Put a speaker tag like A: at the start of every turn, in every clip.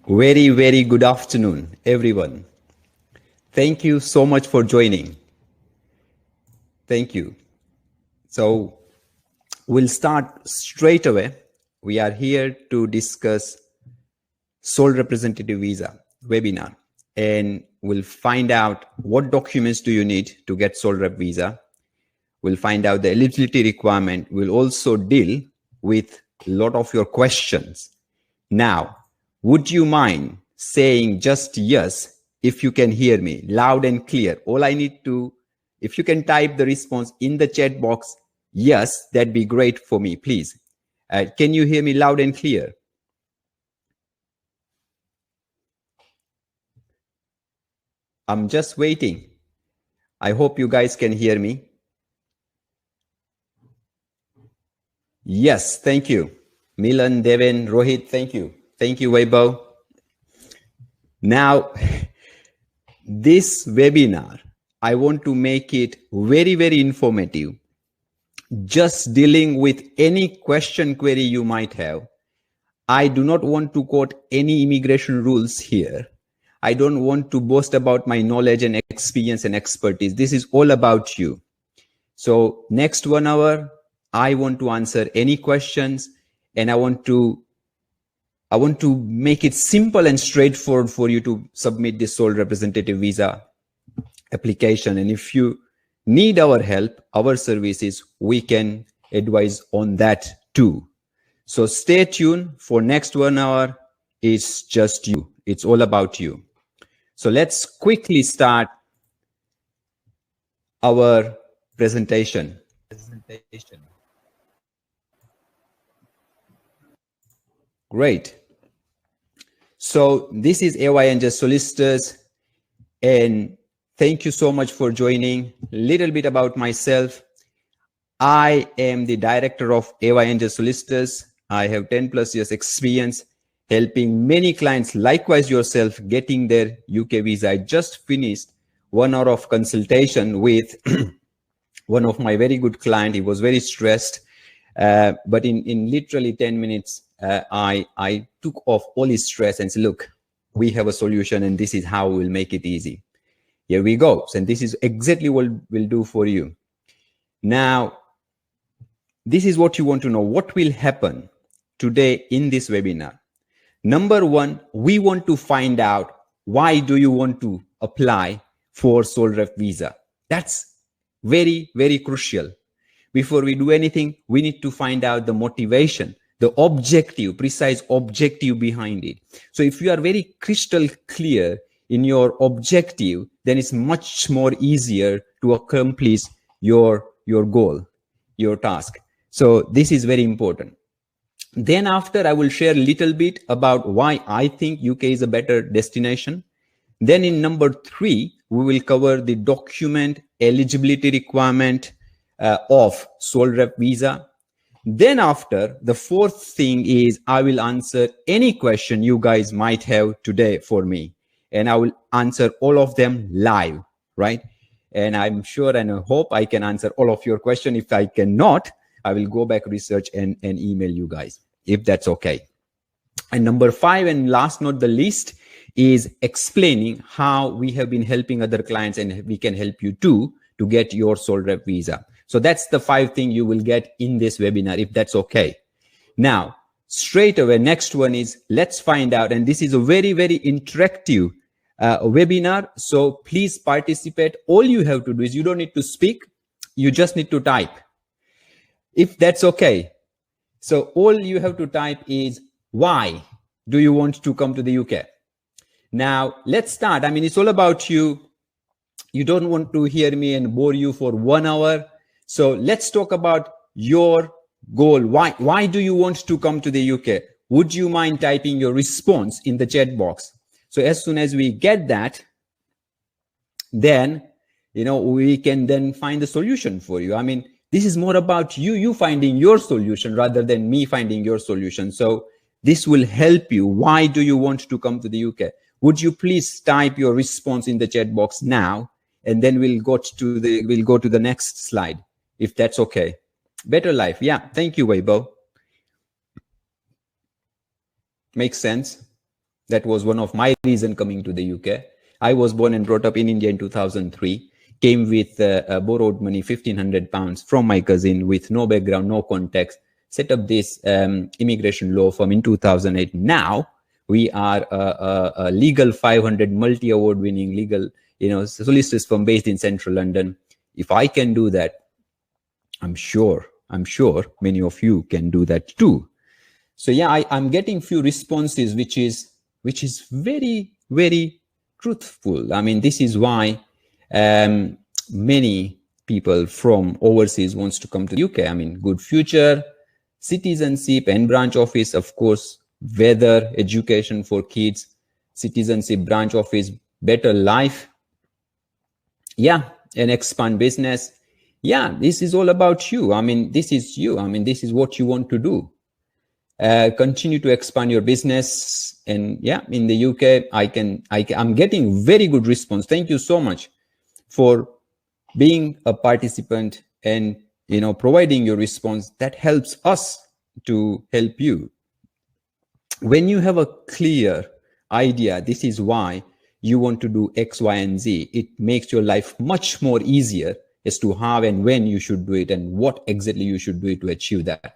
A: Very good afternoon, everyone. Thank you so much for joining. Thank you. So we'll start straight away. We are here to discuss sole representative visa webinar, and we'll find out what documents do you need to get sole rep visa. We'll find out the eligibility requirement. We'll also deal with a lot of your questions. Now, would you mind saying just yes if you can hear me loud and clear? All I need to, if you can type the response in the chat box, yes, that'd be great for me, please. Can you hear me loud and clear? I'm just waiting. I hope you guys can hear me. Yes, thank you. Milan, Devin, Rohit, thank you. Thank you, Vaibhav. Now, this webinar, I want to make it very informative. Just dealing with any question query you might have. I do not want to quote any immigration rules here. I don't want to boast about my knowledge and experience and expertise. This is all about you. So next 1 hour, I want to answer any questions, and I want to make it simple and straightforward for you to submit this sole representative visa application. And if you need our help, our services, we can advise on that too. So stay tuned for next 1 hour. It's just you. It's all about you. So let's quickly start our presentation. Great. So this is A Y J Solicitors, and thank you so much for joining. Little bit about myself. I am the director of A Y J Solicitors. I have 10+ years experience helping many clients, likewise yourself, getting their UK visa. I just finished 1 hour of consultation with one of my very good client. He was very stressed, but in literally 10 minutes, I took off all his stress and said, look, we have a solution, and this is how we'll make it easy. Here we go. And this is exactly what we'll do for you. Now, this is what you want to know. What will happen today in this webinar? Number one, we want to find out, why do you want to apply for sole rep visa? That's very crucial. Before we do anything, we need to find out the motivation, the objective, precise objective behind it. So if you are very crystal clear in your objective, then it's much more easier to accomplish your goal, your task. So this is very important. Then after, I will share a little bit about why I think UK is a better destination. Then in number 3, we will cover the document eligibility requirement of sole rep visa. Then after, the 4th thing is I will answer any question you guys might have today for me, and I will answer all of them live, right? And I'm sure and I hope I can answer all of your questions. If I cannot, I will go back, research, and email you guys, if that's okay. And number 5, and last not the least, is explaining how we have been helping other clients, and we can help you too to get your sole rep visa. So that's the 5 things you will get in this webinar, if that's okay. Now, straight away, next one is, let's find out, and this is a very interactive webinar. So please participate. All you have to do is, you don't need to speak, you just need to type, if that's okay. So all you have to type is, why do you want to come to the UK? Now, let's start. I mean, it's all about you. You don't want to hear me and bore you for 1 hour. So let's talk about your goal. Why do you want to come to the UK? Would you mind typing your response in the chat box? So as soon as we get that, then, we can then find the solution for you. I mean, this is more about you finding your solution rather than me finding your solution. So this will help you. Why do you want to come to the UK? Would you please type your response in the chat box now, and then we'll go to the next slide, if that's okay. Better life. Yeah. Thank you, Weibo. Makes sense. That was one of my reasons coming to the UK. I was born and brought up in India in 2003, came with borrowed money, £1,500 from my cousin with no background, no context, set up this immigration law firm in 2008. Now we are a legal 500 multi-award winning legal, solicitors firm based in central London. If I can do that, I'm sure many of you can do that too. So yeah, I'm getting few responses, which is very, very truthful. I mean, this is why many people from overseas wants to come to the UK. I mean, good future, citizenship and branch office, of course, weather, education for kids, citizenship, branch office, better life. Yeah, and expand business. Yeah, this is all about you. I mean, this is you. I mean, this is what you want to do. Continue to expand your business. And yeah, in the UK, I'm getting very good response. Thank you so much for being a participant and, providing your response. That helps us to help you. When you have a clear idea, this is why you want to do X, Y, and Z, it makes your life much more easier as to how and when you should do it and what exactly you should do it to achieve that.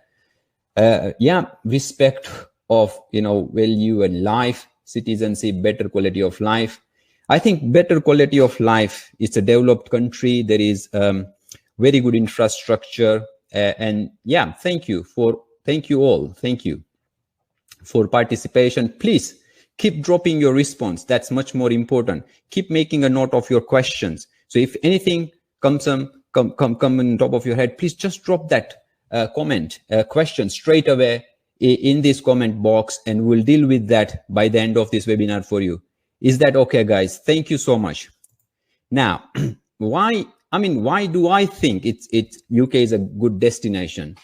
A: Yeah, respect of, value and life, citizenship, better quality of life. I think better quality of life is a developed country. There is very good infrastructure. And yeah, thank you all. Thank you for participation. Please keep dropping your response. That's much more important. Keep making a note of your questions. So if anything comes on top of your head, please just drop that comment, question straight away in this comment box, and we'll deal with that by the end of this webinar for you. Is that okay, guys? Thank you so much. Now, why do I think UK is a good destination?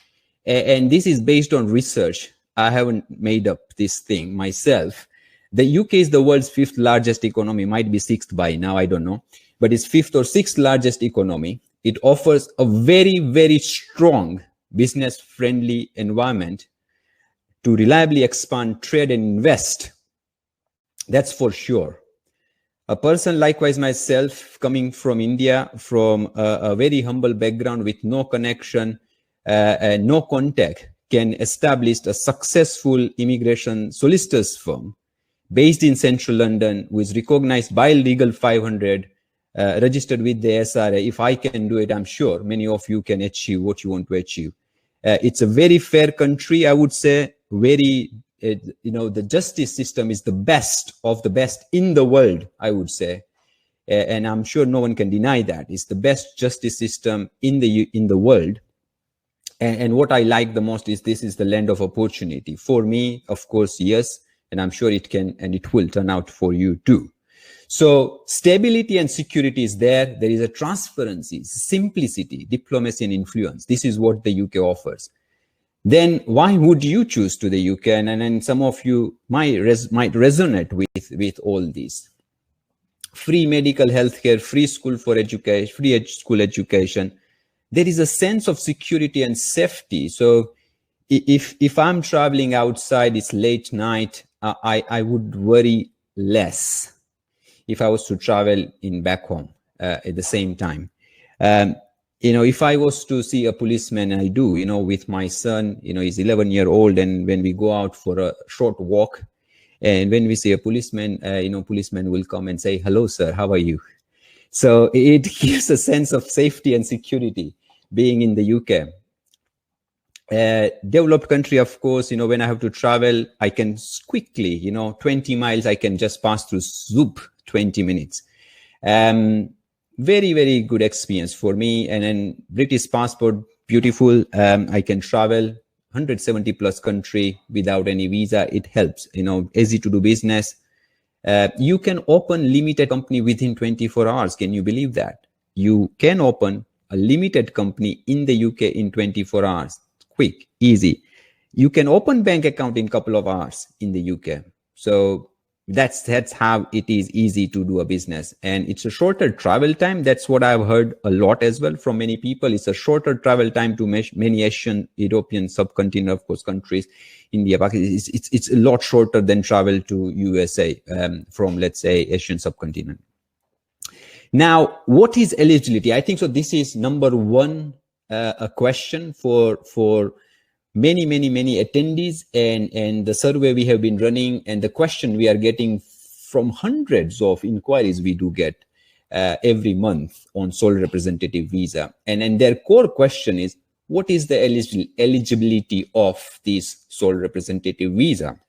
A: And this is based on research. I haven't made up this thing myself. The UK is the world's 5th largest economy, might be 6th by now, I don't know, but it's 5th or 6th largest economy. It offers a very, very strong business-friendly environment to reliably expand, trade, and invest. That's for sure. A person likewise myself, coming from India, from a very humble background with no connection, no contact, can establish a successful immigration solicitors firm based in central London, who is recognized by Legal 500, registered with the SRA. If I can do it, I'm sure many of you can achieve what you want to achieve. It's a very fair country, I would say. Very, the justice system is the best of the best in the world, I would say. And I'm sure no one can deny that. It's the best justice system in the world. And what I like the most is this is the land of opportunity. For me, of course, yes. And I'm sure it can and it will turn out for you too. So stability and security is there. There is a transparency, simplicity, diplomacy, and influence. This is what the UK offers. Then why would you choose to the UK? And some of you might resonate with all these. Free medical healthcare, free school for education, free school education. There is a sense of security and safety. So if I'm traveling outside, it's late night, I would worry less if I was to travel back home at the same time. If I was to see a policeman, I do, with my son, he's 11-year-old, and when we go out for a short walk, and when we see a policeman, policeman will come and say, "Hello, sir, how are you?" So it gives a sense of safety and security being in the UK. Developed country, of course, when I have to travel, I can quickly, 20 miles, I can just pass through Zoop, 20 minutes. Very, very good experience for me. And then British passport, beautiful. I can travel 170 plus country without any visa. It helps, easy to do business. You can open limited company within 24 hours. Can you believe that? You can open a limited company in the UK in 24 hours. Quick, easy. You can open bank account in a couple of hours in the UK. So That's how it is easy to do a business, and it's a shorter travel time. That's what I've heard a lot as well from many people. It's a shorter travel time to many Asian, European subcontinent, of course, countries, India, Pakistan. It's a lot shorter than travel to USA from, let's say, Asian subcontinent. Now, what is eligibility? I think so. This is number one, a question for many attendees, and the survey we have been running, and the question we are getting from hundreds of inquiries we do get every month on sole representative visa. And their core question is, what is the eligibility of this sole representative visa?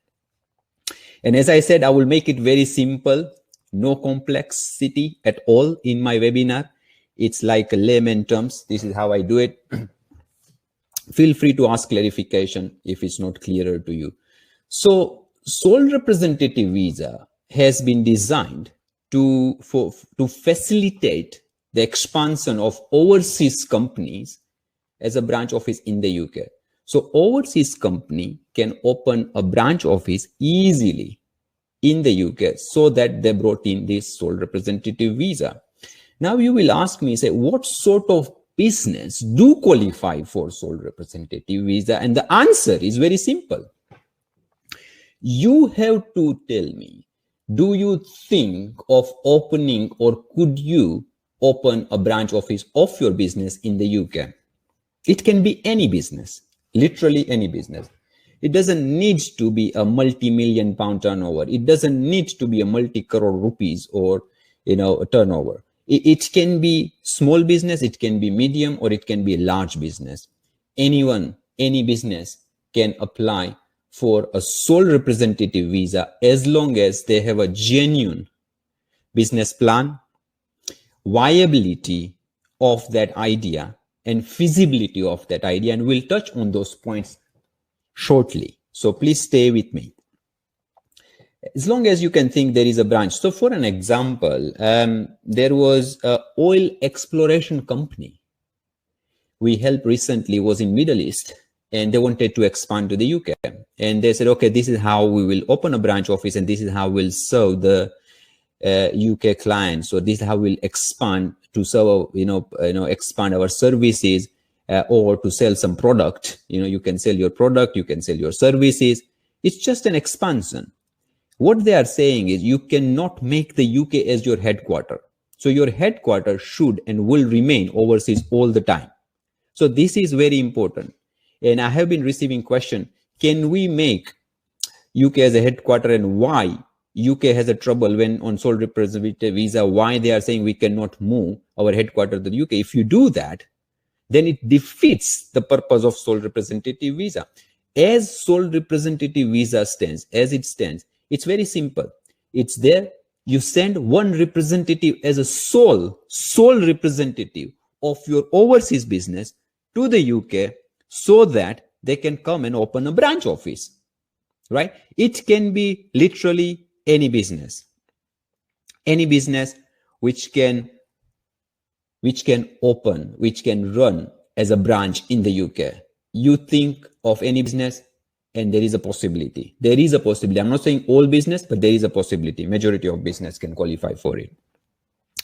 A: And as I said, I will make it very simple, no complexity at all in my webinar. It's like a layman terms. This is how I do it. Feel free to ask clarification if it's not clearer to you. So sole representative visa has been designed to facilitate the expansion of overseas companies as a branch office in the UK. So overseas company can open a branch office easily in the UK, so that they brought in this sole representative visa. Now you will ask me, say, what sort of business do qualify for sole representative visa? And the answer is very simple. You have to tell me, do you think of opening, or could you open a branch office of your business in the UK? It can be any business, literally any business. It doesn't need to be a multi-million pound turnover. It doesn't need to be a multi-crore rupees or, a turnover. It can be small business, it can be medium, or it can be a large business. Anyone, any business can apply for a sole representative visa as long as they have a genuine business plan, viability of that idea, and feasibility of that idea. And we'll touch on those points shortly. So please stay with me. As long as you can think there is a branch. So for an example, there was an oil exploration company we helped recently, was in Middle East, and they wanted to expand to the UK. And they said, okay, this is how we will open a branch office, and this is how we'll serve the UK clients. So this is how we'll expand to serve, expand our services, or to sell some product. You can sell your product, you can sell your services. It's just an expansion. What they are saying is you cannot make the UK as your headquarter. So your headquarter should and will remain overseas all the time. So this is very important. And I have been receiving question, can we make UK as a headquarter, and why UK has a trouble when on sole representative visa, why they are saying we cannot move our headquarter to the UK? If you do that, then it defeats the purpose of sole representative visa. As sole representative visa stands, as it stands, it's very simple. It's there. You send one representative as a sole representative of your overseas business to the UK, so that they can come and open a branch office, right? It can be literally any business which can open, which can run as a branch in the UK. You think of any business, and there is a possibility. There is a possibility. I'm not saying all business, but there is a possibility. Majority of business can qualify for it.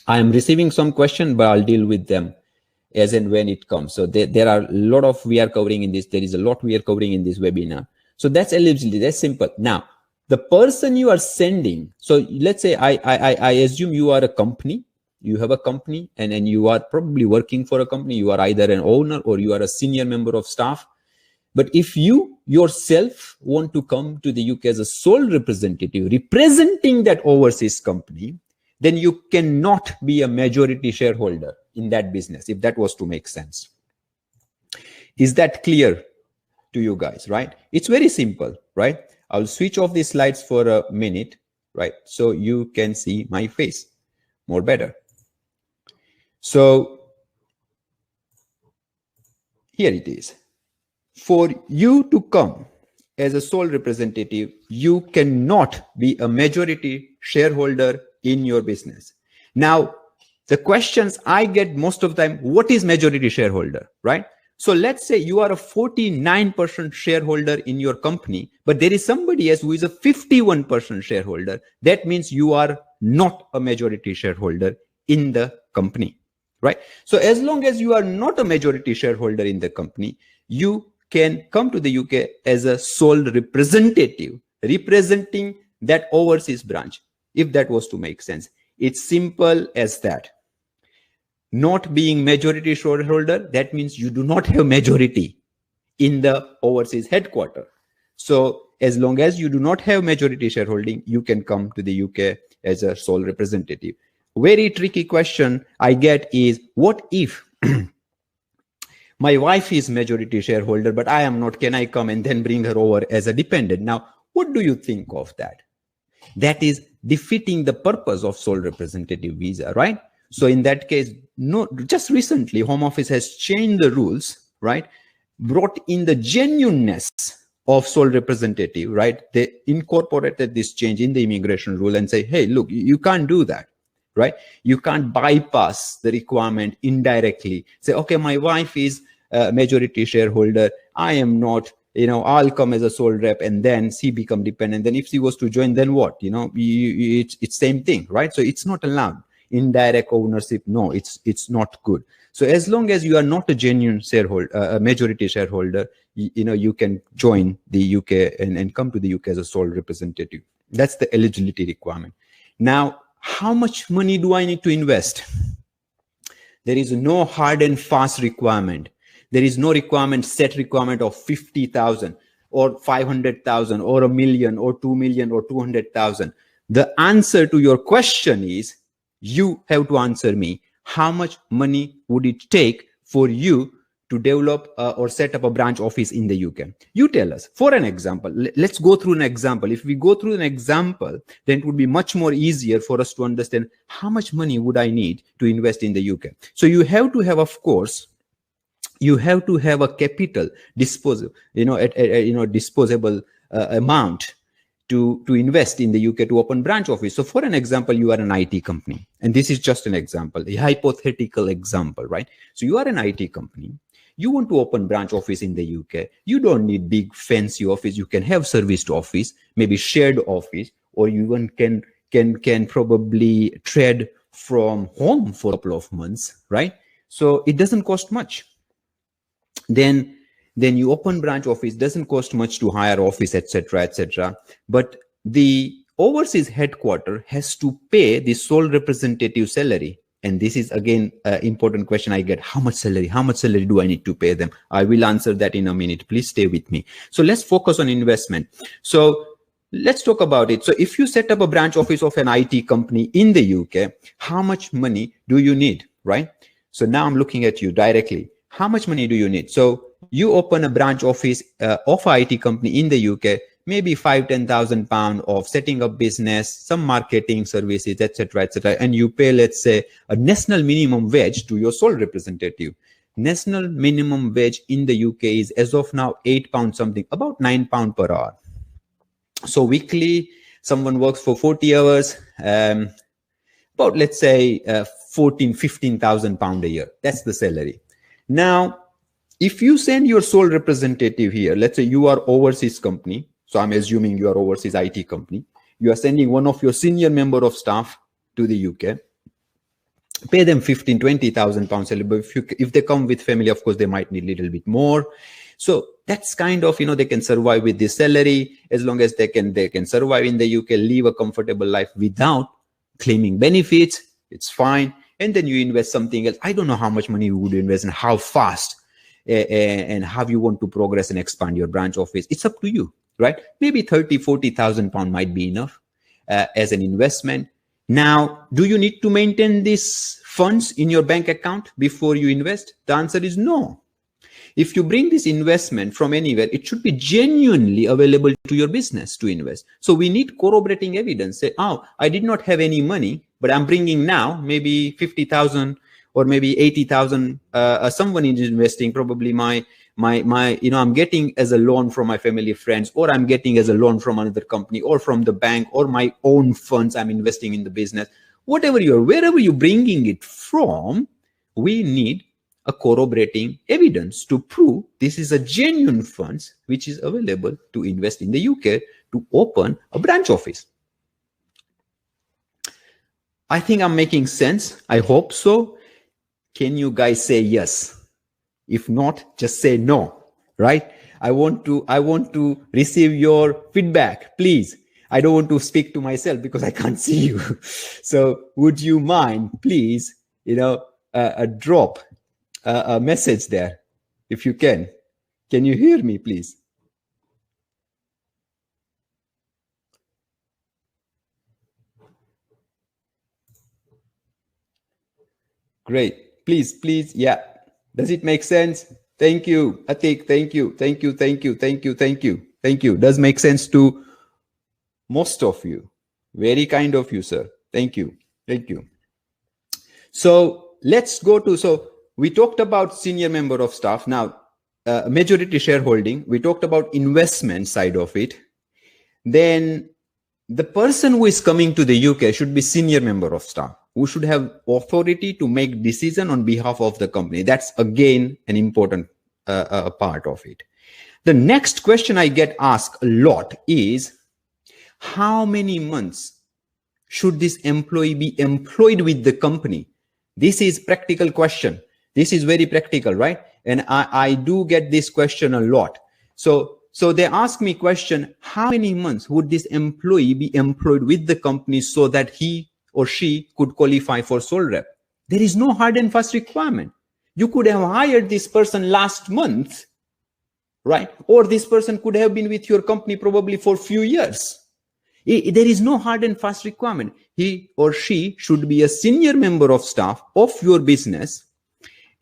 A: I am receiving some questions, but I'll deal with them as and when it comes. So there are a lot of we are covering in this. There is a lot we are covering in this webinar. So that's eligibility. That's simple. Now, the person you are sending. So let's say I assume you are a company. You have a company, and you are probably working for a company. You are either an owner or you are a senior member of staff. But if you yourself want to come to the UK as a sole representative representing that overseas company, then you cannot be a majority shareholder in that business, if that was to make sense. Is that clear to you guys, right? It's very simple, right? I'll switch off these slides for a minute, right? So you can see my face more better. So here it is. For you to come as a sole representative, you cannot be a majority shareholder in your business. Now, the questions I get most of the time, what is majority shareholder, right? So let's say you are a 49% shareholder in your company, but there is somebody else who is a 51% shareholder. That means you are not a majority shareholder in the company, right? So as long as you are not a majority shareholder in the company, you can come to the UK as a sole representative, representing that overseas branch, if that was to make sense. It's simple as that. Not being majority shareholder, that means you do not have majority in the overseas headquarters. So as long as you do not have majority shareholding, you can come to the UK as a sole representative. Very tricky question I get is, what if my wife is majority shareholder, but I am not? Can I come and then bring her over as a dependent? Now, what do you think of that? That is defeating the purpose of sole representative visa, right? So in that case, no, just recently, Home Office has changed the rules, right? Brought in the genuineness of sole representative, right? They incorporated this change in the immigration rule and say, hey, look, you can't do that, right? You can't bypass the requirement indirectly. Say, okay, my wife is a majority shareholder, I am not, I'll come as a sole rep, and then she become dependent. Then if she was to join, then what? It's same thing, right? So it's not allowed. Indirect ownership, no, it's not good. So as long as you are not a genuine shareholder, a majority shareholder, you can join the UK and come to the UK as a sole representative. That's the eligibility requirement. Now, how much money do I need to invest? There is no hard and fast requirement. There is no set requirement of 50,000 or 500,000 or $1 million or 2 million or 200,000. The answer to your question is, you have to answer me. How much money would it take for you to develop or set up a branch office in the UK? You tell us. For an example, let's go through an example. If we go through an example, then it would be much more easier for us to understand how much money would I need to invest in the UK. So you have to have, of course, you have to have a capital disposable amount to invest in the UK to open branch office. So for an example, you are an IT company, and this is just an example, a hypothetical example, right? So you are an IT company. You want to open branch office in the UK. You don't need big fancy office. You can have serviced office, maybe shared office, or you even can probably trade from home for a couple of months, right? So it doesn't cost much. Then you open branch office, doesn't cost much to hire office, etc., etc. But the overseas headquarter has to pay the sole representative salary. And this is again an important question I get. How much salary do I need to pay them? I will answer that in a minute. Please stay with me. So let's focus on investment. So let's talk about it. So if you set up a branch office of an IT company in the UK, how much money do you need, right? So now I'm looking at you directly. How much money do you need? So you open a branch office of an IT company in the UK, maybe £5,000-10,000 of setting up business, some marketing services, etc., and you pay, let's say, a national minimum wage to your sole representative. National minimum wage in the UK is, as of now, £8 something, about £9 per hour. So weekly, someone works for 40 hours, about, let's say, £15,000 a year. That's the salary. Now, if you send your sole representative here, let's say you are overseas company. So I'm assuming you are overseas IT company. You are sending one of your senior member of staff to the UK. Pay them £15,000-20,000 salary. But if they come with family, of course, they might need a little bit more. So that's kind of, they can survive with this salary as long as they can survive in the UK, live a comfortable life without claiming benefits. It's fine. And then you invest something else. I don't know how much money you would invest and how fast and how you want to progress and expand your branch office. It's up to you, right? Maybe 30,000-40,000 pounds might be enough as an investment. Now, do you need to maintain these funds in your bank account before you invest? The answer is no. If you bring this investment from anywhere, it should be genuinely available to your business to invest. So we need corroborating evidence. Say, oh, I did not have any money, but I'm bringing now maybe 50,000 or maybe 80,000. Someone is investing, probably I'm getting as a loan from my family friends, or I'm getting as a loan from another company or from the bank, or my own funds I'm investing in the business. Wherever you're bringing it from, we need a corroborating evidence to prove this is a genuine funds which is available to invest in the UK to open a branch office. I think I'm making sense. I hope so. Can you guys say yes? If not, just say no, right? I want to receive your feedback, please. I don't want to speak to myself because I can't see you. So would you mind, please, drop a message there if you can. Can you hear me, please? Great. Please. Yeah. Does it make sense? Thank you, Atik. Thank you. Does make sense to most of you. Very kind of you, sir. Thank you. So let's go to, so we talked about senior member of staff. Now, majority shareholding. We talked about investment side of it. Then the person who is coming to the UK should be senior member of staff, who should have authority to make decision on behalf of the company. That's again an important part of it. The next question I get asked a lot is, how many months should this employee be employed with the company? This is practical question. This is very practical, right? And I do get this question a lot. So they ask me question, how many months would this employee be employed with the company so that he or she could qualify for sole rep? There is no hard and fast requirement. You could have hired this person last month, right? Or this person could have been with your company probably for a few years. There is no hard and fast requirement. He or she should be a senior member of staff of your business,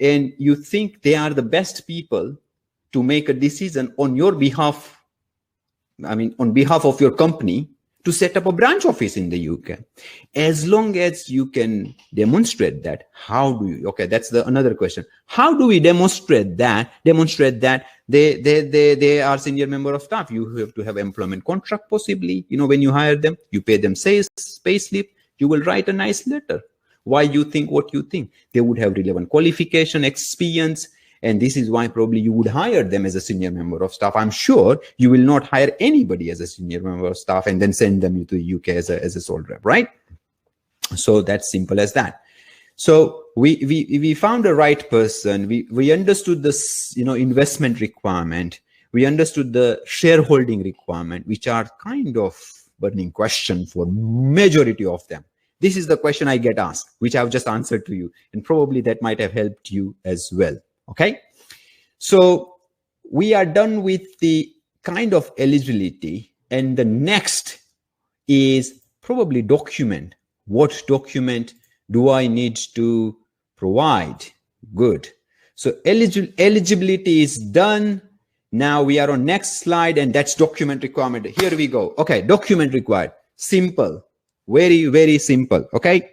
A: and you think they are the best people to make a decision on your behalf, on behalf of your company, to set up a branch office in the UK. As long as you can demonstrate that, how do you, okay, that's another question. How do we demonstrate that they are senior member of staff? You have to have employment contract possibly, when you hire them, you pay them pay slip, you will write a nice letter. Why you think what you think. They would have relevant qualification, experience, and this is why probably you would hire them as a senior member of staff. I'm sure you will not hire anybody as a senior member of staff and then send them to the UK as a sole rep, right? So that's simple as that. So we found the right person. We understood this, investment requirement. We understood the shareholding requirement, which are kind of burning question for majority of them. This is the question I get asked, which I've just answered to you, and probably that might have helped you as well. Okay, so we are done with the kind of eligibility, and the next is probably document. What document do I need to provide? Good. So eligibility is done. Now we are on next slide, and that's document requirement. Here we go. Okay, document required. Simple. Very, very simple. Okay.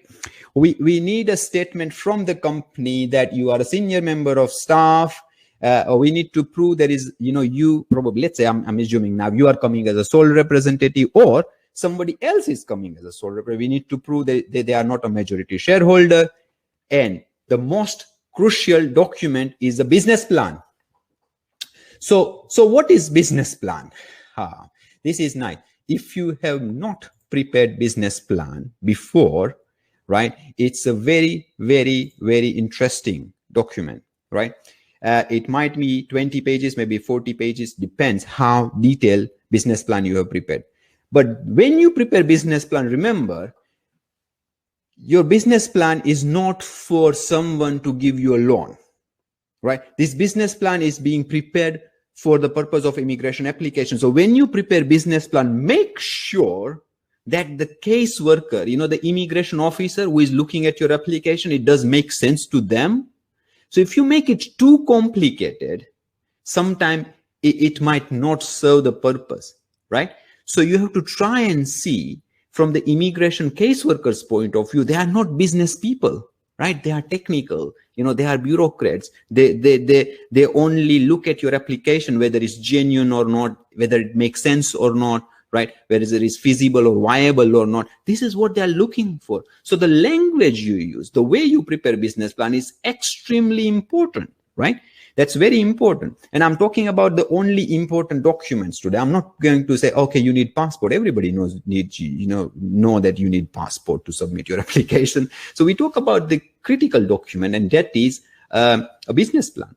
A: We need a statement from the company that you are a senior member of staff. We need to prove there is, you probably, let's say I'm assuming now you are coming as a sole representative, or somebody else is coming as a sole representative. We need to prove that they are not a majority shareholder. And the most crucial document is a business plan. So what is business plan? This is nice. If you have not prepared business plan before, right, it's a very, very, very interesting document, right? It might be 20 pages, maybe 40 pages, depends how detailed business plan you have prepared. But when you prepare business plan, remember, your business plan is not for someone to give you a loan, right? This business plan is being prepared for the purpose of immigration application. So when you prepare business plan, make sure that the caseworker, the immigration officer who is looking at your application, it does make sense to them. So if you make it too complicated, sometimes it might not serve the purpose, right? So you have to try and see from the immigration caseworker's point of view, they are not business people, right? They are technical, they are bureaucrats. They only look at your application, whether it's genuine or not, whether it makes sense or not, right? Whether it is feasible or viable or not. This is what they are looking for. So the language you use, the way you prepare business plan is extremely important, right? That's very important. And I'm talking about the only important documents today. I'm not going to say, okay, you need passport. Everybody know that you need passport to submit your application. So we talk about the critical document, and that is a business plan.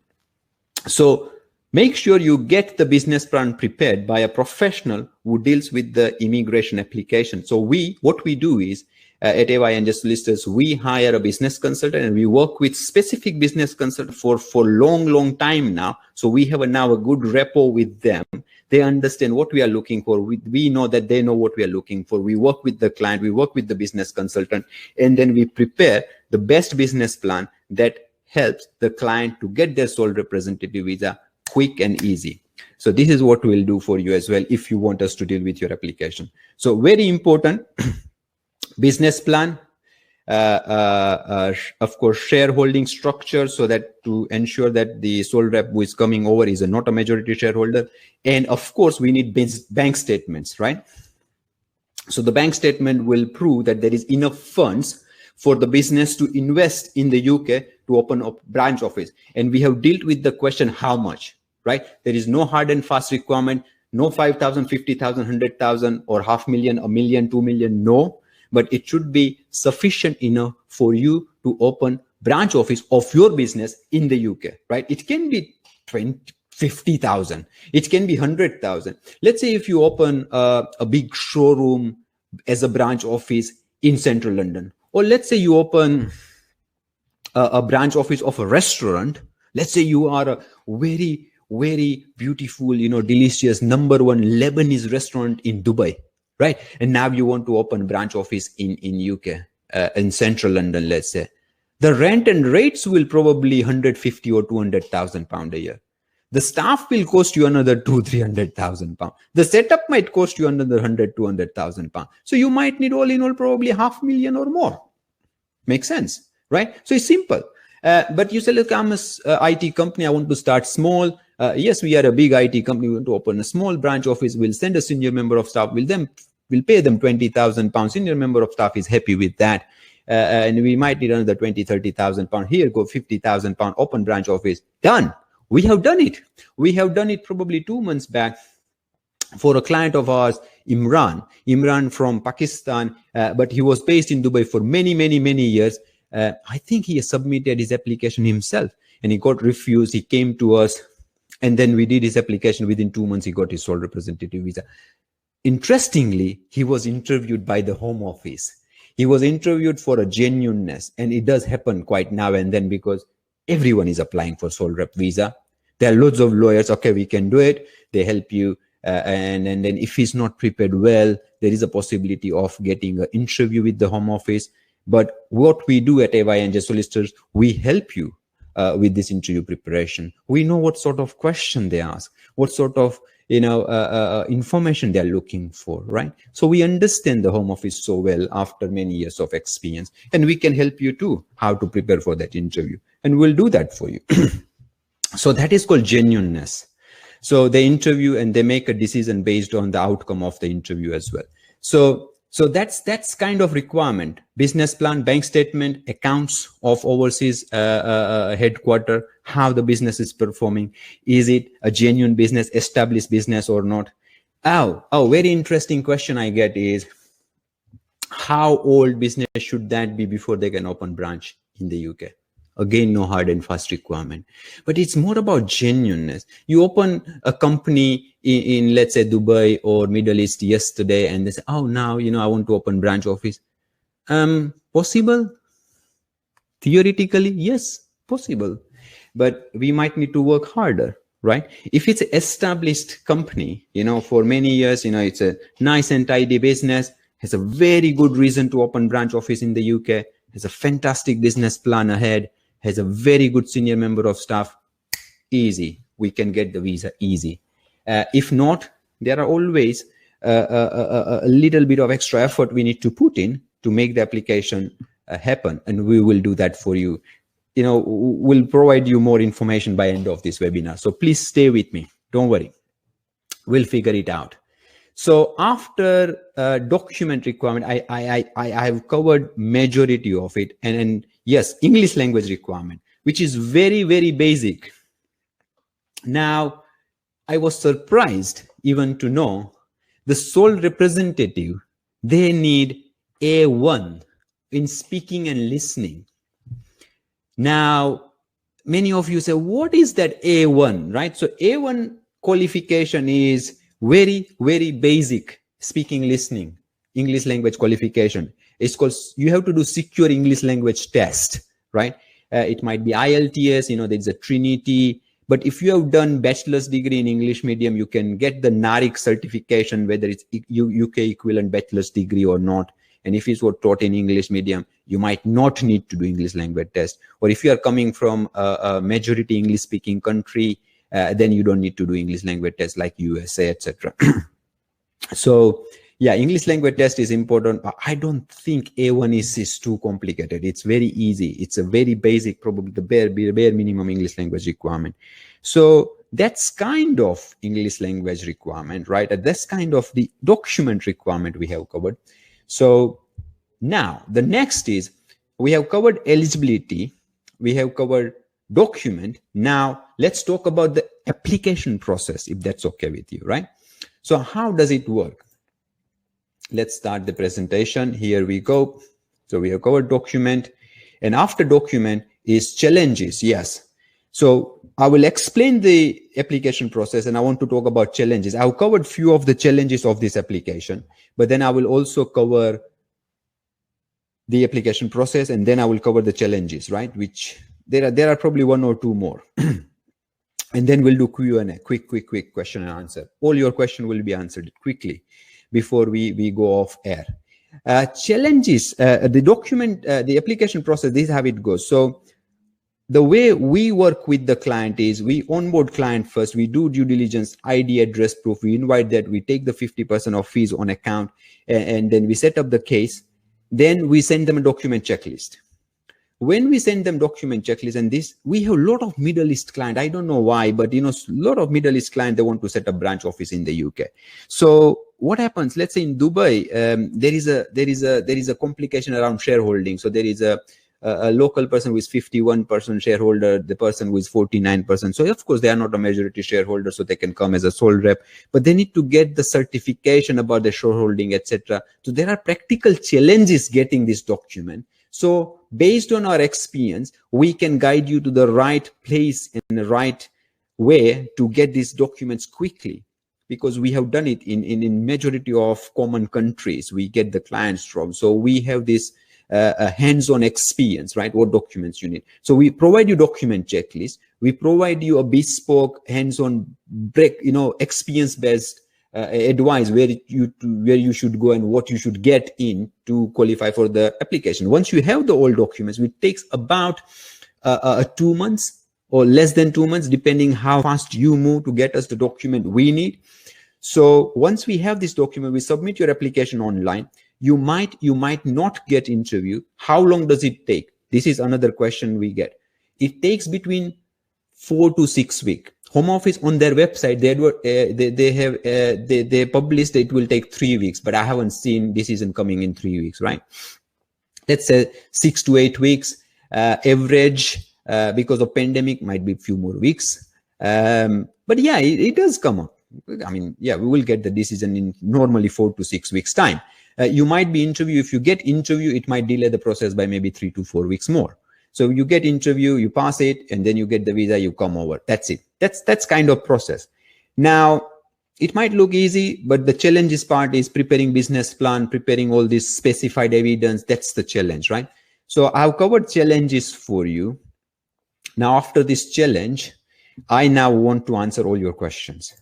A: So make sure you get the business plan prepared by a professional who deals with the immigration application. So what we do is, at A Y J Solicitors, we hire a business consultant, and we work with specific business consultant for long time now. So we have now a good rapport with them. They understand what we are looking for. We know that they know what we are looking for. We work with the client, we work with the business consultant, and then we prepare the best business plan that helps the client to get their sole representative visa quick and easy. So this is what we'll do for you as well if you want us to deal with your application. So very important. Business plan, of course, shareholding structure, so that to ensure that the sole rep who is coming over is not a majority shareholder. And of course, we need bank statements, right? So the bank statement will prove that there is enough funds for the business to invest in the UK to open a branch office. And we have dealt with the question, how much, right? There is no hard and fast requirement, no 5,000, 50,000, 100,000 or 500,000, 1 million, 2 million, no. But it should be sufficient enough for you to open branch office of your business in the UK, right? It can be 50,000. It can be 100,000. Let's say if you open a big showroom as a branch office in central London, or let's say you open a branch office of a restaurant. Let's say you are a very, very beautiful, delicious #1 Lebanese restaurant in Dubai. Right. And now you want to open a branch office in UK, in central London, let's say. The rent and rates will probably 150 or 200,000 pounds a year. The staff will cost you another 200,000-300,000 pounds. The setup might cost you another 100,000-200,000 pounds. So you might need all in all probably 500,000 or more. Makes sense, right? So it's simple. But you say, look, I'm a IT company. I want to start small. Yes, we are a big IT company. We want to open a small branch office. We'll send a senior member of staff. We'll pay them 20,000 pounds. Senior member of staff is happy with that. And we might need another 20,000-30,000 pounds. Here, go 50,000 pounds, open branch office. Done. We have done it. We have done it probably 2 months back for a client of ours, Imran from Pakistan, but he was based in Dubai for many years. I think he submitted his application himself and he got refused. He came to us and then we did his application. Within 2 months, he got his sole representative visa. Interestingly, he was interviewed by the Home Office. He was interviewed for a genuineness, and it does happen quite now and then because everyone is applying for sole rep visa. There are loads of lawyers. Okay, we can do it. They help you. And then if he's not prepared well, there is a possibility of getting an interview with the Home Office. But what we do at A Y J Solicitors, we help you with this interview preparation. We know what sort of question they ask, what sort of information they're looking for, right? So we understand the Home Office so well after many years of experience, and we can help you too how to prepare for that interview, and we'll do that for you. So that is called genuineness. So they interview and they make a decision based on the outcome of the interview as well. So that's kind of requirement: business plan, bank statement, accounts of overseas headquarter, how the business is performing. Is it a genuine business, established business or not? Oh, very interesting question I get is, how old business should that be before they can open branch in the UK? Again, no hard and fast requirement, but it's more about genuineness. You open a company in let's say Dubai or Middle East yesterday, and they say, oh, now, I want to open branch office. Possible? Theoretically, yes, possible. But we might need to work harder, right? If it's an established company, for many years, it's a nice and tidy business, has a very good reason to open branch office in the UK, has a fantastic business plan ahead, has a very good senior member of staff, easy. We can get the visa easy. If not, there are always a little bit of extra effort we need to put in to make the application happen. And we will do that for you. We'll provide you more information by end of this webinar. So please stay with me. Don't worry. We'll figure it out. So after document requirement, I have covered majority of it. And yes, English language requirement, which is very, very basic. Now, I was surprised even to know the sole representative, they need A1 in speaking and listening. Now, many of you say, what is that A1, right? So A1 qualification is very, very basic speaking, listening, English language qualification. It's called, you have to do secure English language test, right? It might be IELTS, you know, there's a Trinity. But if you have done bachelor's degree in English medium, you can get the NARIC certification, whether it's UK equivalent bachelor's degree or not. And if it was taught in English medium, you might not need to do English language test. Or if you are coming from a majority English speaking country, then you don't need to do English language test like USA, etc. So yeah, English language test is important. I don't think A1 is too complicated. It's very easy. It's a very basic, probably the bare minimum English language requirement. So that's kind of English language requirement, right? And that's kind of the document requirement we have covered. So now the next is, we have covered eligibility, we have covered document. Now let's talk about the application process, if that's okay with you, right? So how does it work? Let's start the presentation. Here we go. So we have covered document, and after document is challenges. Yes. So I will explain the application process, and I want to talk about challenges. I've covered few of the challenges of this application, but then I will also cover the application process, and then I will cover the challenges, right? Which there are probably one or two more. And then we'll do Q&A, quick question and answer. All your question will be answered quickly before we go off air. Challenges, the document, the application process, this is how it goes. So the way we work with the client is, we onboard client first, we do due diligence, ID, address proof, we invite that, we take the 50% of fees on account, and then we set up the case. Then we send them a document checklist. When we send them document checklist, and this, we have a lot of Middle East client. I don't know why, but you know, a lot of Middle East client, they want to set up branch office in the UK. So what happens? Let's say in Dubai, there is a complication around shareholding. So there is a local person who is 51% shareholder, the person who is 49%. So of course they are not a majority shareholder, so they can come as a sole rep, but they need to get the certification about the shareholding, etc. So there are practical challenges getting this document. So based on our experience, we can guide you to the right place in the right way to get these documents quickly, because we have done it in majority of common countries we get the clients from. So we have this hands-on experience, right? What documents you need. So we provide you document checklist. We provide you a bespoke hands-on experience-based advice where you should go and what you should get in to qualify for the application. Once you have the all documents, it takes about 2 months or less than 2 months, depending how fast you move to get us the document we need. So once we have this document, we submit your application online. You might not get interview. How long does it take? This is another question we get. It takes between 4 to 6 weeks. Home Office on their website, they published it will take 3 weeks, but I haven't seen decision coming in 3 weeks, right? Let's say 6 to 8 weeks. Average, because of pandemic, might be a few more weeks. But yeah, it does come up. I mean, yeah, we will get the decision in normally 4 to 6 weeks time. You might be interview. If you get interview, it might delay the process by maybe 3 to 4 weeks more. So you get interview, you pass it, and then you get the visa, you come over. That's it. That's kind of process. Now, it might look easy, but the challenges part is preparing business plan, preparing all this specified evidence. That's the challenge, right? So I've covered challenges for you. Now, after this challenge, I now want to answer all your questions.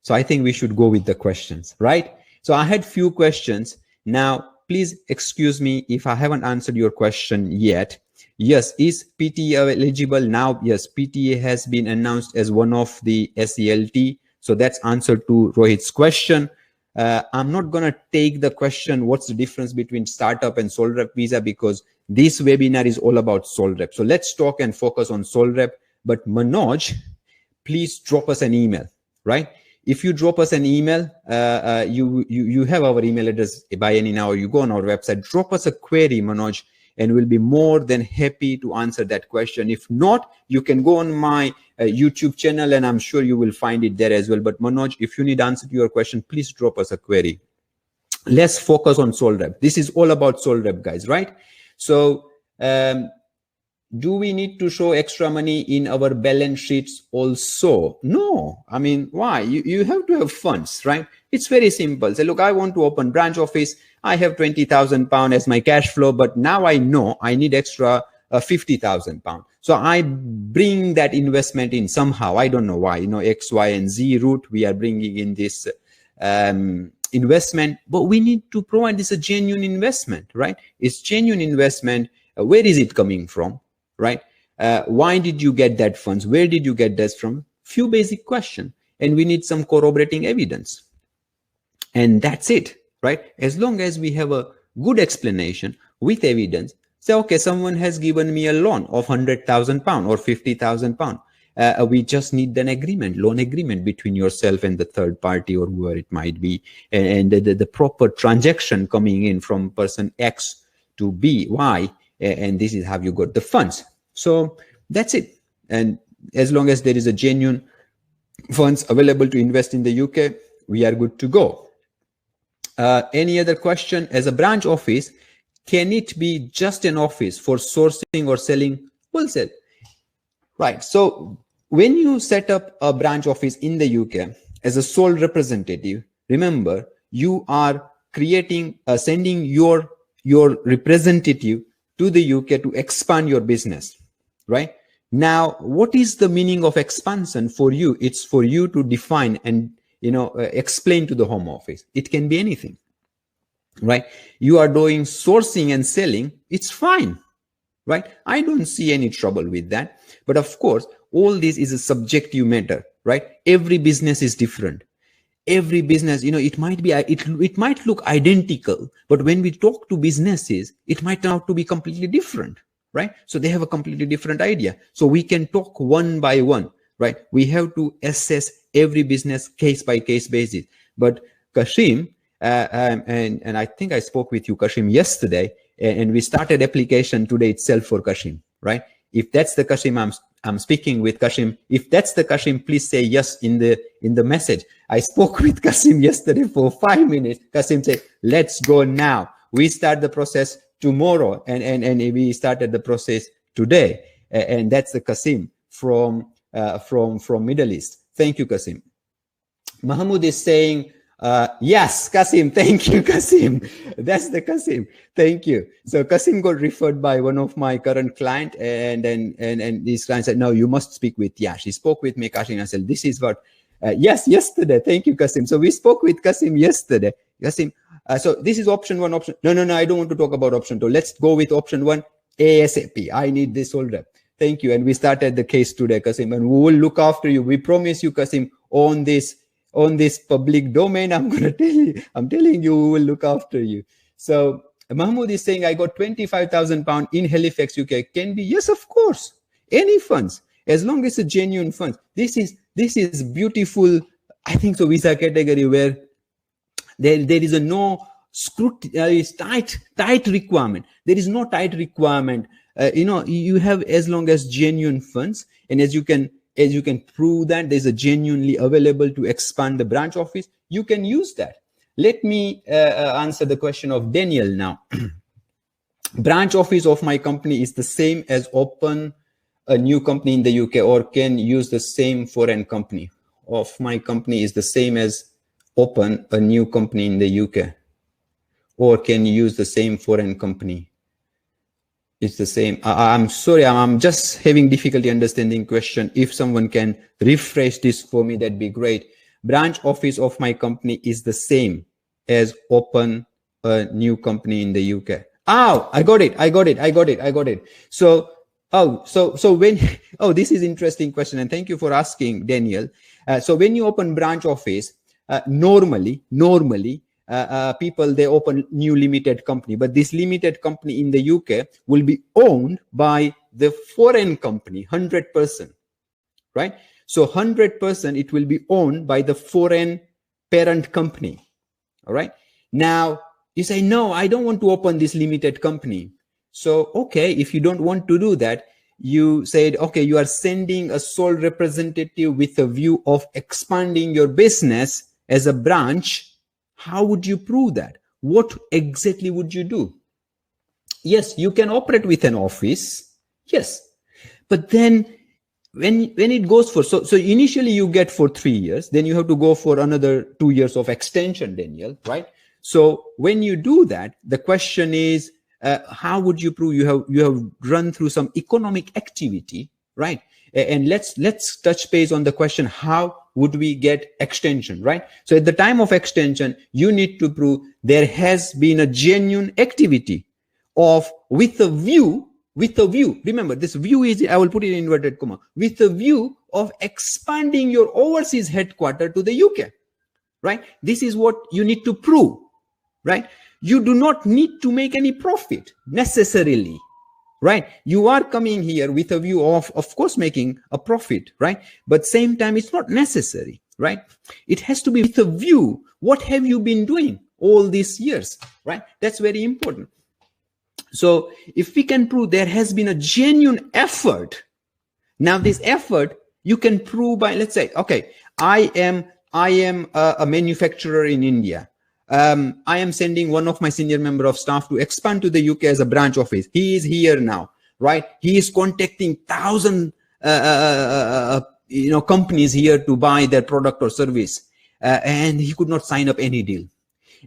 A: So I think we should go with the questions, right? So I had few questions. Now, please excuse me if I haven't answered your question yet. Yes, is PTA eligible now? Yes, PTA has been announced as one of the SELT. So that's answer to Rohit's question. I'm not going to take the question, what's the difference between startup and sole rep visa, because this webinar is all about sole rep. So let's talk and focus on sole rep. But Manoj, please drop us an email, right? if you drop us an email, you have our email address by any now, you go on our website, drop us a query, Manoj, and we'll be more than happy to answer that question. If not, you can go on my YouTube channel, and I'm sure you will find it there as well. But Manoj, if you need answer to your question, please drop us a query. Let's focus on SolRep. This is all about SolRep, guys, right? So do we need to show extra money in our balance sheets also? No. I mean, why? You have to have funds, right? It's very simple. Say, look, I want to open branch office. I have 20,000 pounds as my cash flow, but now I know I need extra 50,000 pounds. So I bring that investment in somehow. I don't know why, X, Y, and Z route. We are bringing in this investment, but we need to provide this a genuine investment, right? It's genuine investment. Where is it coming from, right? Why did you get that funds? Where did you get this from? Few basic questions, and we need some corroborating evidence, and that's it, right? As long as we have a good explanation with evidence, say, okay, someone has given me a loan of 100,000 pounds or 50,000 pounds. We just need an agreement, loan agreement between yourself and the third party or whoever it might be, and the proper transaction coming in from person X to B, Y, and this is how you got the funds. So that's it. And as long as there is a genuine funds available to invest in the UK, we are good to go. Any other question? As a branch office, can it be just an office for sourcing or selling wholesale? Right. So when you set up a branch office in the UK as a sole representative, remember, you are creating, sending your representative to the UK to expand your business, right? Now, what is the meaning of expansion for you? It's for you to define and, explain to the Home Office. It can be anything, right? You are doing sourcing and selling. It's fine, right? I don't see any trouble with that. But of course, all this is a subjective matter, right? Every business is different. Every business, it might be, it might look identical, but when we talk to businesses, it might turn out to be completely different, right? So they have a completely different idea. So we can talk one by one, right? We have to assess every business case by case basis. But Kashim, and I think I spoke with you, Kashim, yesterday, and we started application today itself for Kashim, right? If that's the Kashim I'm speaking with, Kashim, if that's the Kashim, please say yes in the message. I spoke with Kashim yesterday for 5 minutes. Kashim said, let's go now. We start the process tomorrow, and we started the process today. And that's the Kashim from Middle East. Thank you, Kashim. Mahmoud is saying, yes, Kasim. Thank you, Kasim. That's the Kasim. Thank you. So Kasim got referred by one of my current client, and this client said, no, you must speak with Yash. He spoke with me, Kasim, and said, this is what, yes, yesterday. Thank you, Kasim. So we spoke with Kasim yesterday. Kasim, so this is option one, option. No, I don't want to talk about option two. Let's go with option one, ASAP. I need this holder. Thank you. And we started the case today, Kasim, and we will look after you. We promise you, Kasim, on this public domain. I'm telling you, we will look after you. So Mahmoud is saying, I got 25,000 pounds in Halifax, UK. Can be, yes, of course. Any funds, as long as it's a genuine funds. This is beautiful. I think so visa category where there is a no scrutiny, tight requirement. There is no tight requirement. You have as long as genuine funds, and as you can prove that there's a genuinely available to expand the branch office, you can use that. Let me answer the question of Daniel now. Branch office of my company is the same as open a new company in the UK, or can use the same foreign company of my company is the same as open a new company in the UK, or can use the same foreign company. It's the same. I'm sorry, I'm just having difficulty understanding question. If someone can rephrase this for me, that'd be great. Branch office of my company is the same as open a new company in the UK. Oh, I got it. So, this is interesting question, and thank you for asking, Daniel. So when you open branch office, normally, people, they open new limited company, but this limited company in the UK will be owned by the foreign company 100%, right? So 100% it will be owned by the foreign parent company. All right. Now you say, no, I don't want to open this limited company. So, okay, if you don't want to do that, you said, okay, you are sending a sole representative with a view of expanding your business as a branch. How would you prove that? What exactly would you do? Yes, you can operate with an office. Yes. But then when it goes for, so initially you get for 3 years, then you have to go for another 2 years of extension, Daniel, right? So when you do that, the question is, how would you prove you have run through some economic activity, right? And let's touch base on the question, how would we get extension, right? So at the time of extension, you need to prove there has been a genuine activity of with a view. Remember, this view is, I will put it in inverted comma, with a view of expanding your overseas headquarters to the UK, right? This is what you need to prove, right? You do not need to make any profit necessarily, right? You are coming here with a view of course, making a profit, right? But same time, it's not necessary, right? It has to be with a view. What have you been doing all these years, right? That's very important. So if we can prove there has been a genuine effort, now this effort you can prove by, let's say, okay, I am a manufacturer in India. I am sending one of my senior member of staff to expand to the UK as a branch office. He is here now, right? He is contacting 1,000 companies here to buy their product or service, and he could not sign up any deal.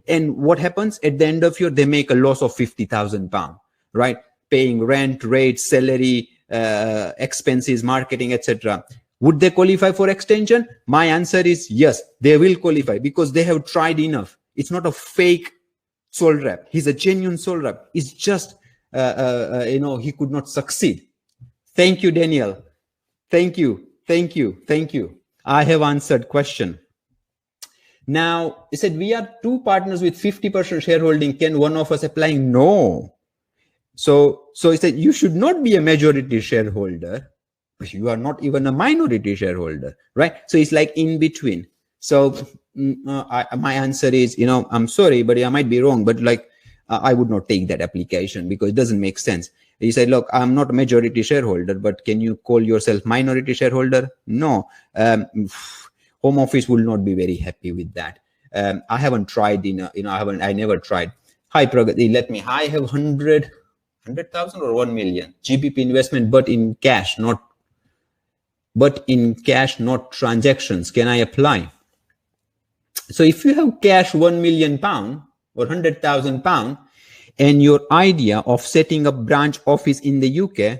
A: And what happens at the end of year? They make a loss of £50,000, right? Paying rent, rates, salary, expenses, marketing, etc. Would they qualify for extension? My answer is yes, they will qualify because they have tried enough. It's not a fake sole rep. He's a genuine sole rep. It's just, he could not succeed. Thank you, Daniel. Thank you. I have answered question. Now, he said, we are two partners with 50% shareholding. Can one of us apply? No. So he said, you should not be a majority shareholder, but you are not even a minority shareholder, right? So it's like in between. So my answer is, I'm sorry, but I might be wrong, but I would not take that application because it doesn't make sense. He said, look, I'm not a majority shareholder, but can you call yourself minority shareholder? No. Home Office will not be very happy with that. I haven't tried I never tried. Hi, Pragati, I have 100,000 or 1 million GBP investment, but in cash, not transactions. Can I apply? So if you have cash £1 million or £100,000 and your idea of setting up branch office in the UK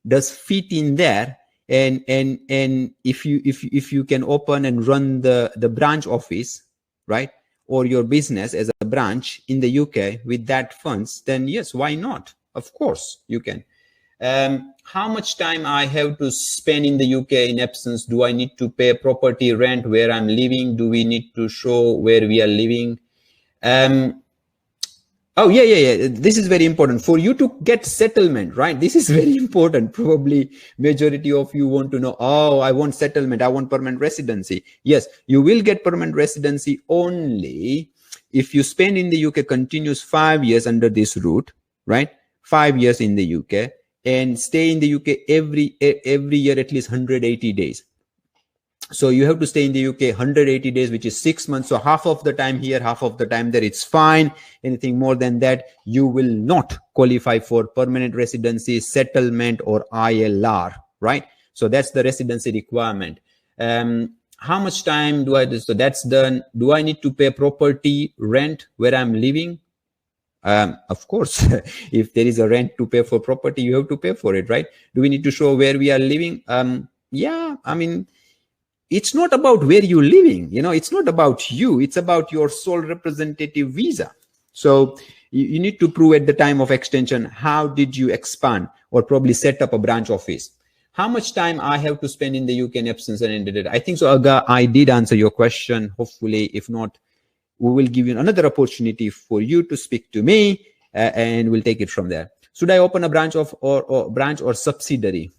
A: does fit in there, and if you can open and run the branch office, right, or your business as a branch in the UK with that funds, then yes, why not? Of course you can. How much time I have to spend in the UK in absence? Do I need to pay property rent where I'm living? Do we need to show where we are living? Oh, yeah. This is very important for you to get settlement, right? This is very important. Probably majority of you want to know, oh, I want settlement. I want permanent residency. Yes, you will get permanent residency only if you spend in the UK continuous 5 years under this route, right? 5 years in the UK and stay in the UK every year at least 180 days. So you have to stay in the UK 180 days, which is 6 months. So half of the time here, half of the time there, it's fine. Anything more than that, you will not qualify for permanent residency, settlement, or ILR, right? So that's the residency requirement. How much time do I do? So that's done. Do I need to pay property rent where I'm living? Of course, if there is a rent to pay for property, you have to pay for it, right? Do we need to show where we are living? Yeah, I mean, it's not about where you're living, it's not about you, it's about your sole representative visa. So you need to prove at the time of extension, how did you expand or probably set up a branch office? How much time I have to spend in the UK in absence and ended? I think so, Aga, I did answer your question. Hopefully, if not, we will give you another opportunity for you to speak to me and we'll take it from there. Should I open a branch or subsidiary?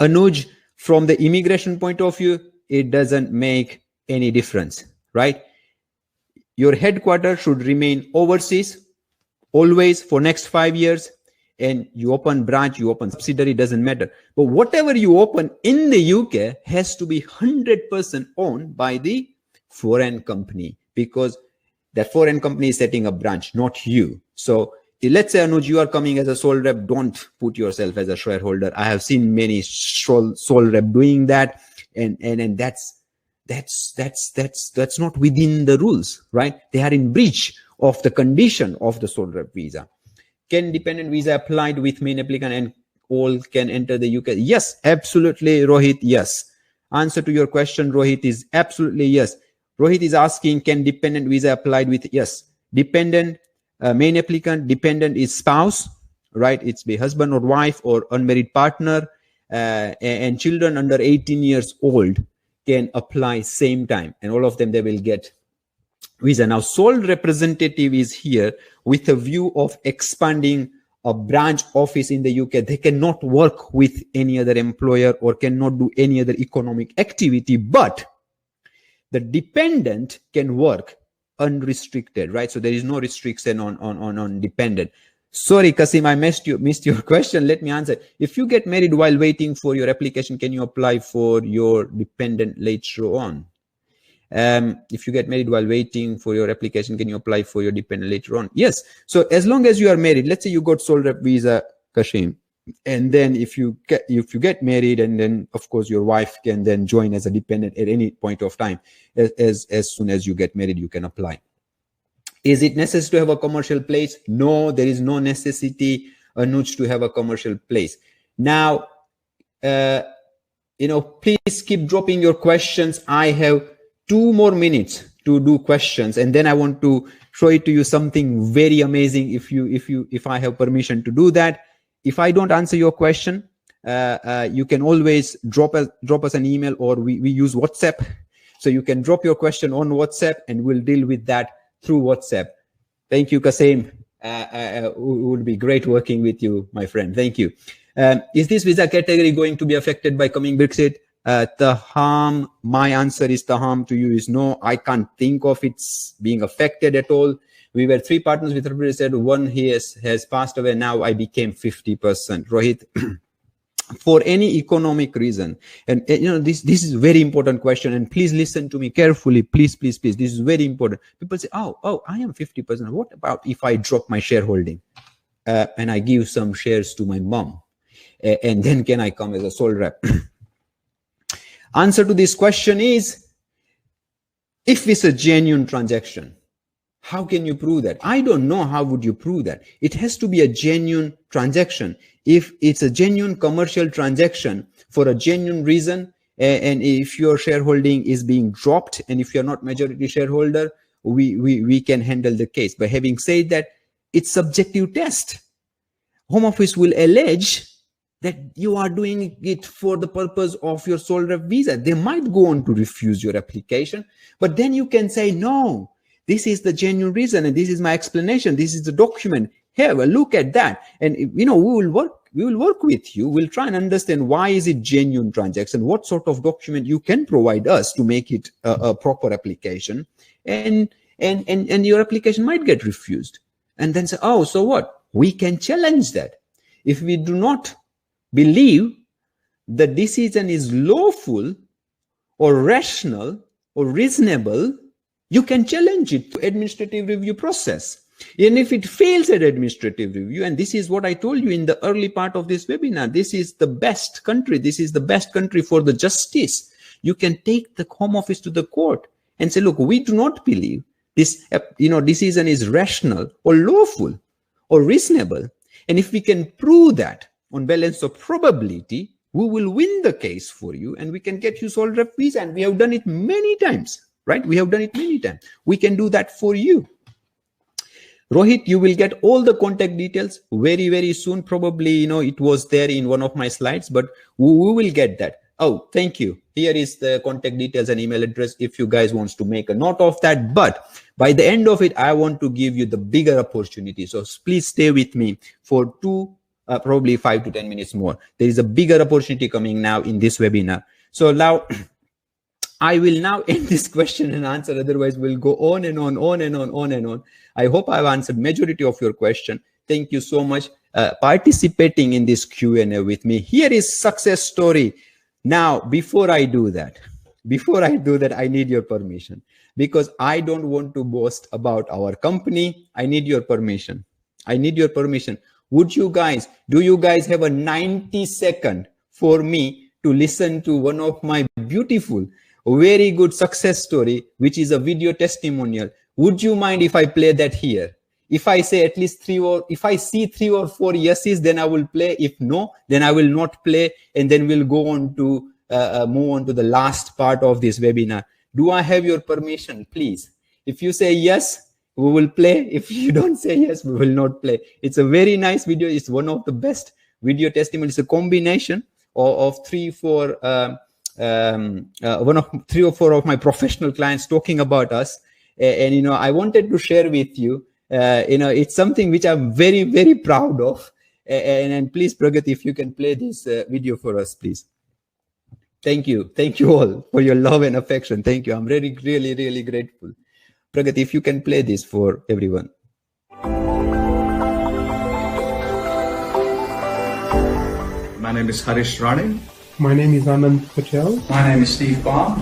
A: Anuj, from the immigration point of view, it doesn't make any difference, right? Your headquarters should remain overseas always for next 5 years, and you open branch, you open subsidiary, doesn't matter. But whatever you open in the UK has to be 100% owned by the foreign company, because that foreign company is setting a branch, not you. So let's say, Anuj, you are coming as a sole rep, don't put yourself as a shareholder. I have seen many sole rep doing that, and that's not within the rules, right? They are in breach of the condition of the sole rep visa. Can dependent visa applied with main applicant and all can enter the UK? Yes, absolutely, Rohit, yes. Answer to your question, Rohit, is absolutely yes. Rohit is asking, can dependent visa applied with? Yes. Dependent, main applicant, dependent is spouse, right? It's be husband or wife or unmarried partner, and children under 18 years old can apply same time, and all of them, they will get visa. Now, sole representative is here with a view of expanding a branch office in the UK. They cannot work with any other employer or cannot do any other economic activity, but the dependent can work unrestricted, right? So there is no restriction on dependent. Sorry, Kasim, I missed your question. Let me answer. If you get married while waiting for your application, can you apply for your dependent later on? If you get married while waiting for your application, can you apply for your dependent later on? Yes. So as long as you are married, let's say you got sole rep visa, Kashim, and then if you get married, and then of course your wife can then join as a dependent at any point of time. As soon as you get married, you can apply. Is it necessary to have a commercial place? No, there is no necessity, Anuj, to have a commercial place. Now, please keep dropping your questions. I have 2 more minutes to do questions, and then I want to show it to you something very amazing. If I have permission to do that. If I don't answer your question, you can always drop us an email, or we use WhatsApp. So you can drop your question on WhatsApp, and we'll deal with that through WhatsApp. Thank you, Kasim. It would be great working with you, my friend. Thank you. Is this visa category going to be affected by coming Brexit? Taham, my answer is, Taham, to you is no. I can't think of it's being affected at all. We were 3 partners with Rohit, said one he has passed away. Now I became 50%. Rohit, for any economic reason, and this is a very important question, and please listen to me carefully. Please. This is very important. People say, oh, I am 50%. What about if I drop my shareholding and I give some shares to my mom, and then can I come as a sole rep? Answer to this question is, if it's a genuine transaction, how can you prove that? I don't know how would you prove that. It has to be a genuine transaction. If it's a genuine commercial transaction for a genuine reason, and if your shareholding is being dropped, and if you're not majority shareholder, we can handle the case. But having said that, it's subjective test. Home Office will allege that you are doing it for the purpose of your sole rep visa. They might go on to refuse your application, but then you can say, no, this is the genuine reason, and this is my explanation. This is the document. Have a look at that, and we will work with you. We'll try and understand why is it genuine transaction, what sort of document you can provide us to make it a proper application, and your application might get refused, and then say, oh, so what? We can challenge that. If we do not believe the decision is lawful or rational or reasonable, you can challenge it to administrative review process. And if it fails at administrative review, and this is what I told you in the early part of this webinar, this is the best country. This is the best country for the justice. You can take the Home Office to the court and say, look, we do not believe this decision is rational or lawful or reasonable. And if we can prove that on balance of probability, we will win the case for you, and we can get you sole rep visa. And we have done it many times, right? We have done it many times. We can do that for you. Rohit, you will get all the contact details very, very soon. Probably, it was there in one of my slides, but we will get that. Oh, thank you. Here is the contact details and email address if you guys want to make a note of that. But by the end of it, I want to give you the bigger opportunity. So please stay with me for 2 probably 5 to 10 minutes more. There is a bigger opportunity coming now in this webinar. So now I will now end this question and answer. Otherwise, we'll go on and on, on and on, on and on. I hope I've answered majority of your question. Thank you so much participating in this Q&A with me. Here is success story. Now, before I do that, I need your permission, because I don't want to boast about our company. I need your permission. Would you guys, do you guys have a 90-second for me to listen to one of my beautiful, very good success story, which is a video testimonial? Would you mind if I play that here? If I say at least if I see 3 or 4 yeses, then I will play. If no, then I will not play. And then we'll go on to move on to the last part of this webinar. Do I have your permission, please? If you say yes, we will play. If you don't say yes, we will not play. It's a very nice video. It's one of the best video testimonials. It's a combination of 3 or 4 of my professional clients talking about us. And I wanted to share with you. It's something which I'm very, very proud of. And please, Pragati, if you can play this video for us, please. Thank you. Thank you all for your love and affection. Thank you. I'm really, really, really grateful. Pragati, if you can play this for everyone.
B: My name is Harish Rane.
C: My name is Anand Patel.
B: My name is Steve Barr.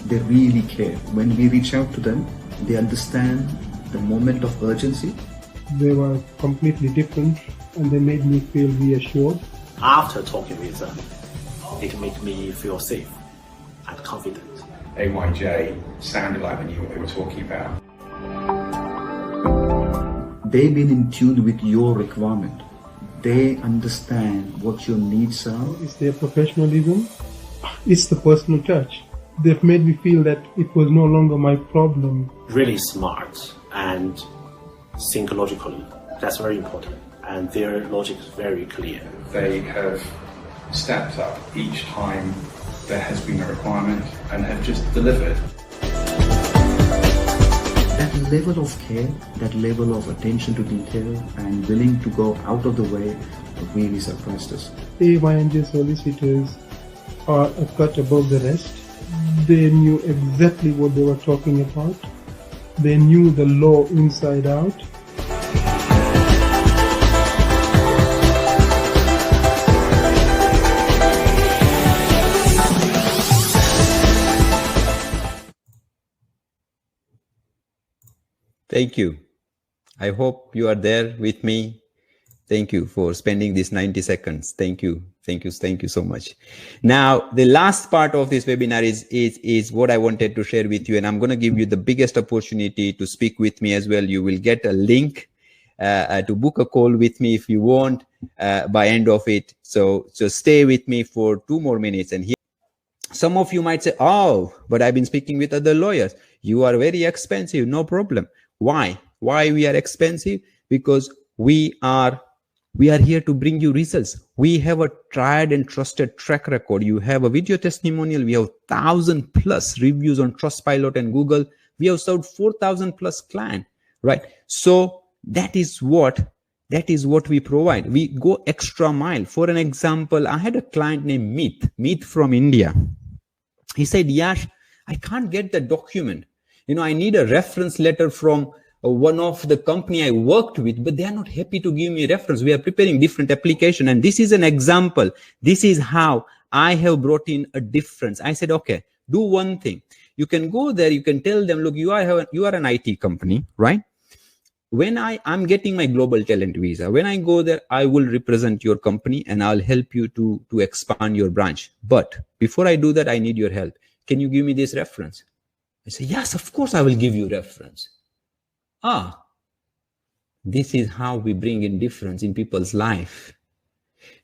B: They really care. When we reach out to them, they understand the moment of urgency.
C: They were completely different, and they made me feel reassured.
D: After talking with them, it made me feel safe and confident.
E: AYJ sounded like they knew what they were talking about.
B: They've been in tune with your requirement. They understand what your needs are.
C: It's their professionalism. It's the personal touch. They've made me feel that it was no longer my problem.
D: Really smart and think logically. That's very important. And their logic is very clear.
E: They have stepped up each time there has been a requirement and have just delivered.
B: That level of care, that level of attention to detail and willing to go out of the way really surprised us.
C: A Y J Solicitors are a cut above the rest. They knew exactly what they were talking about. They knew the law inside out.
A: Thank you. I hope you are there with me. Thank you for spending these 90 seconds. Thank you. Thank you. Thank you so much. Now, the last part of this webinar is what I wanted to share with you. And I'm going to give you the biggest opportunity to speak with me as well. You will get a link to book a call with me if you want by end of it. So stay with me for 2 more minutes. And here, some of you might say, oh, but I've been speaking with other lawyers. You are very expensive. No problem. Why we are expensive? Because we are here to bring you results. We have a tried and trusted track record. You have a video testimonial. We have 1,000+ reviews on Trustpilot and Google. We have served 4,000+ clients, right? So that is what we provide. We go extra mile. For an example, I had a client named Meet from India. He said, Yash, I can't get the document. I need a reference letter from one of the company I worked with, but they are not happy to give me reference. We are preparing different application. And this is an example. This is how I have brought in a difference. I said, okay, do one thing. You can go there. You can tell them, look, you are an IT company, right? When I'm getting my global talent visa, when I go there, I will represent your company and I'll help you to expand your branch. But before I do that, I need your help. Can you give me this reference? I say, yes, of course, I will give you reference. This is how we bring in difference in people's life.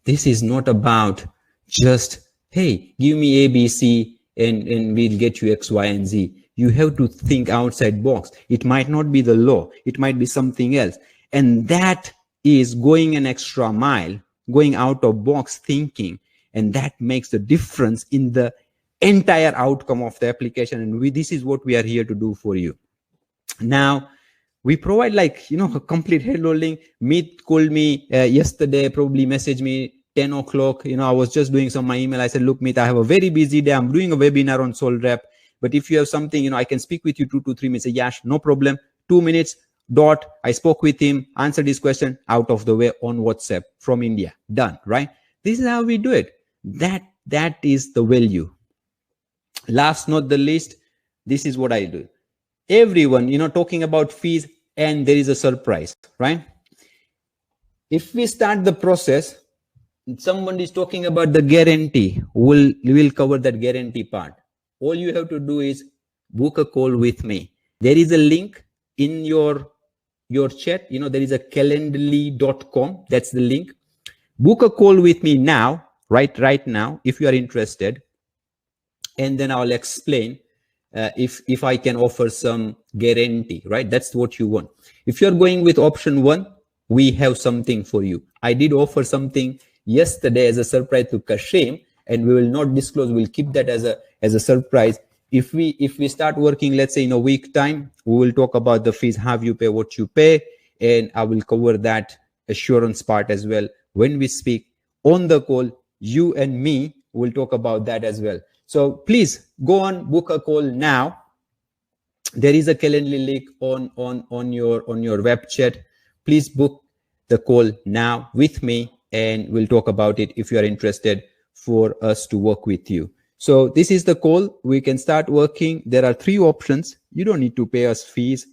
A: This is not about just, hey, give me ABC and we'll get you X, Y, and Z. You have to think outside box. It might not be the law. It might be something else. And that is going an extra mile, going out of box thinking. And that makes the difference in the entire outcome of the application. And this is what we are here to do for you. Now, We provide like, a complete head loading. Meet called me yesterday, probably messaged me 10 o'clock. I was just doing some my email. I said, look, Meet, I have a very busy day. I'm doing a webinar on SolRep. But if you have something, I can speak with you 2 to 3 minutes. Say, Yash, no problem. 2 minutes. Dot. I spoke with him, answered his question, out of the way on WhatsApp from India. Done, right? This is how we do it. That is the value. Last not the least, this is what I do. Everyone, talking about fees, and there is a surprise, right? If we start the process, someone is talking about the guarantee. We'll cover that guarantee part. All you have to do is book a call with me. There is a link in your chat. There is a calendly.com. That's the link. Book a call with me now, right now, if you are interested. And then I'll explain if I can offer some guarantee, right? That's what you want. If you're going with option 1, we have something for you. I did offer something yesterday as a surprise to Kashim, and we will not disclose. We'll keep that as a surprise. If we start working, let's say in a week time, we will talk about the fees, have you pay what you pay, and I will cover that assurance part as well. When we speak on the call, you and me will talk about that as well. So please go on, book a call now. There is a Calendly link on your web chat. Please book the call now with me, and we'll talk about it if you are interested for us to work with you. So this is the call. We can start working. There are 3 options. You don't need to pay us fees.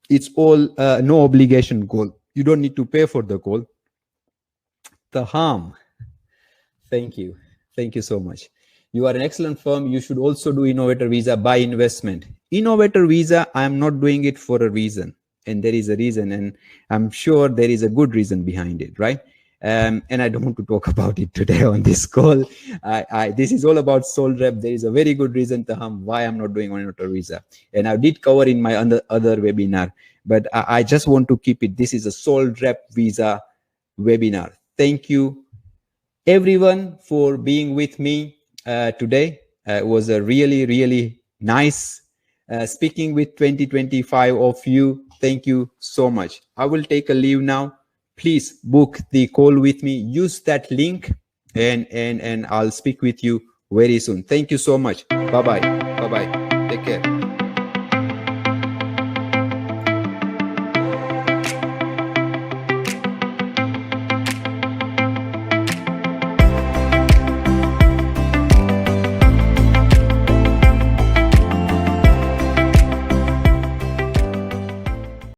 A: It's all no obligation call. You don't need to pay for the call. Taham, thank you. Thank you so much. You are an excellent firm. You should also do Innovator Visa by investment. Innovator Visa, I am not doing it for a reason. And there is a reason. And I'm sure there is a good reason behind it, right? And I don't want to talk about it today on this call. This is all about SolRep. There is a very good reason, Taham, why I'm not doing Innovator Visa. And I did cover in my other webinar. But I just want to keep it. This is a SolRep Visa webinar. Thank you, everyone, for being with me today. It was a really, really nice speaking with 2025 of you. Thank you so much. I will take a leave now. Please book the call with me. Use that link, and I'll speak with you very soon. Thank you so much. Bye-bye. Bye-bye. Take care.